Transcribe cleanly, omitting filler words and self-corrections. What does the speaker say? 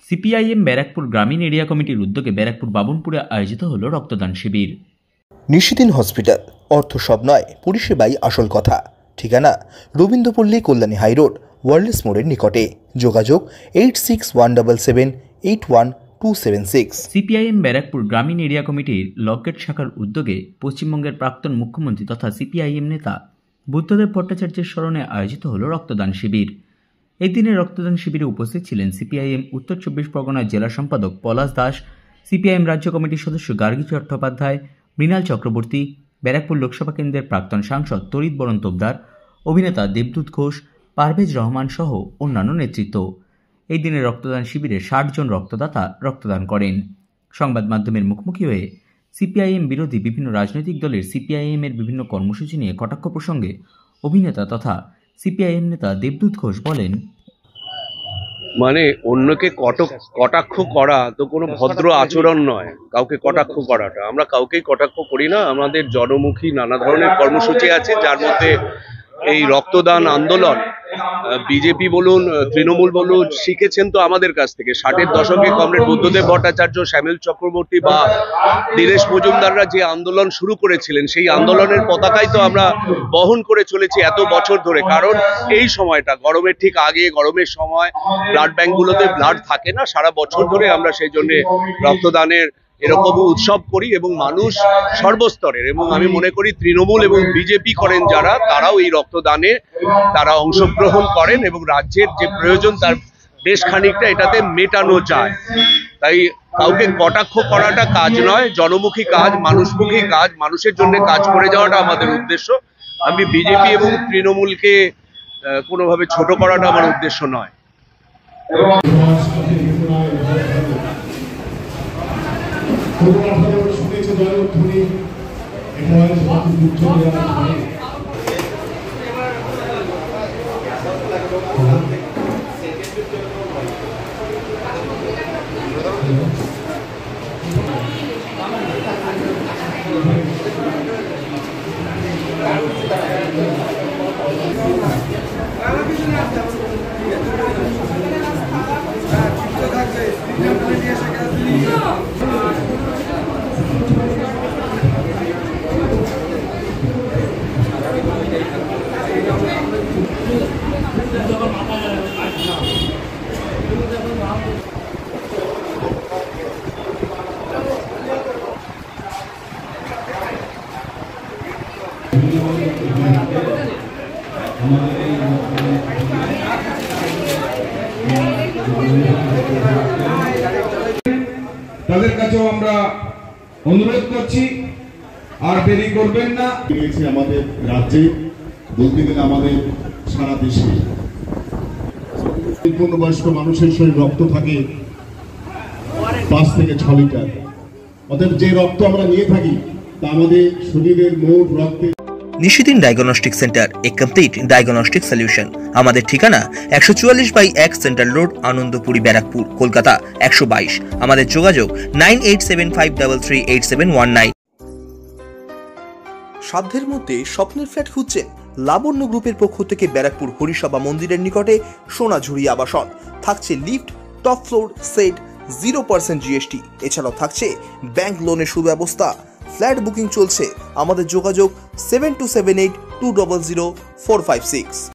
CPIM Barrackpore গ্রামীণ area কমিটির উদ্যোগে ব্যারাকপুর বাবুনপুরে আয়োজিত হল রক্তদান শিবির। নিশিদিন হসপিটাল, অর্থ সব নয়, পরিষেবাই আসল কথা। ঠিকানা রবীন্দ্রপল্লী, কল্যাণী হাইরোড, ওয়ার্ল্ডস মোড়ের নিকটে। যোগাযোগ 8617781276। সিপিআইএম ব্যারাকপুর গ্রামীণ এরিয়া কমিটির লকগেট শাখার উদ্যোগে পশ্চিমবঙ্গের প্রাক্তন মুখ্যমন্ত্রী তথা সিপিআইএম নেতা বুদ্ধদেব ভট্টাচার্যের স্মরণে আয়োজিত হল রক্তদান শিবির। এই দিনে রক্তদান শিবিরে উপস্থিত ছিলেন সিপিআইএম উত্তর 24 পরগনার জেলা সম্পাদক পলাশ দাস, সিপিআইএম রাজ্য কমিটির সদস্য গার্গী চট্টোপাধ্যায়, মৃণাল চক্রবর্তী, ব্যারাকপুর লোকসভা কেন্দ্রের প্রাক্তন সাংসদ তরিৎ বরণ তোবদার, অভিনেতা দেবদূত ঘোষ, পারভেজ রহমান সহ অন্যান্য নেতৃত্ব। এই দিনে রক্তদান শিবিরে 60 জন রক্তদাতা রক্তদান করেন। সংবাদ মাধ্যমের মুখোমুখি হয়ে সিপিআইএম বিরোধী বিভিন্ন রাজনৈতিক দলের সিপিআইএম এর বিভিন্ন কর্মসূচি নিয়ে কটাক্ষ প্রসঙ্গে অভিনেতা তথা সিপিআইএম নেতা দেবদূত ঘোষ বলেন, মানে অন্যকে কটাক্ষ করা তো কোনো ভদ্র আচরণ নয়। কাউকে কটাক্ষ করাটা, আমরা কাউকেই কটাক্ষ করি না। আমাদের জনমুখী নানা ধরনের কর্মসূচি আছে, যার মধ্যে এই রক্তদান আন্দোলন বিজেপি বলুন, তৃণমূল বলুন, শিখেছেন তো আমাদের কাছ থেকে। 60-এর দশকে কমরেড বুদ্ধদেব ভট্টাচার্য, শ্যামল চক্রবর্তী বা দীনেশ মজুমদাররা যে আন্দোলন শুরু করেছিলেন, সেই আন্দোলনের পতাকাই তো আমরা বহন করে চলেছি এত বছর ধরে। কারণ এই সময়টা গরমের ঠিক আগে, গরমের সময় ব্লাড ব্যাঙ্কগুলোতে ব্লাড থাকে না, সারা বছর ধরে আমরা সেই জন্য রক্তদানের এরকম উৎসব করি এবং মানুষ সর্বস্তরের, এবং আমি মনে করি তৃণমূল এবং বিজেপি করেন যারা, তারাও এই রক্তদানে তারা অংশগ্রহণ করেন এবং রাজ্যের যে প্রয়োজন তার বেশ খানিকটা এটাতে মেটানো যায়। তাই কাউকে কটাক্ষ করাটা কাজ নয়, জনমুখী কাজ, মানুষমুখী কাজ, মানুষের জন্য কাজ করে যাওয়াটা আমাদের উদ্দেশ্য। আমি বিজেপি এবং তৃণমূলকে কোনোভাবে ছোট করাটা আমার উদ্দেশ্য নয়। তাদের কাছেও আমরা অনুরোধ করছি, আর দেরি করবেন না। আমাদের রাজ্যে বলতে গেলে আমাদের সারা দেশে পূর্ণবয়স্ক মানুষের শরীরে রক্ত থাকে 5 থেকে 6 লিটার। অতএব যে রক্ত আমরা নিয়ে থাকি তা আমাদের শরীরের মোট রক্তে। নিশিদিন ডায়াগনস্টিক সেন্টার, এ কমপ্লিট ডায়াগনস্টিক সলিউশন। আমাদের ঠিকানা 144/1 সেন্ট্রাল রোড, আনন্দপুরি, ব্যারাকপুর, কলকাতা 122। আমাদের যোগাযোগ 9875338719। সাধ্যের মধ্যে স্বপ্নের ফ্ল্যাট খুঁজছেন? লাবণ্য গ্রুপের পক্ষ থেকে ব্যারাকপুর হরিসভা মন্দিরের নিকটে সোনাঝুরি আবাসন। থাকছে lift, top floor, set, 0% GST। এছাড়াও থাকছে ব্যাংক লোনের সুব্যবস্থা। ফ্ল্যাট বুকিং চলছে। আমাদের যোগাযোগ 7278200456।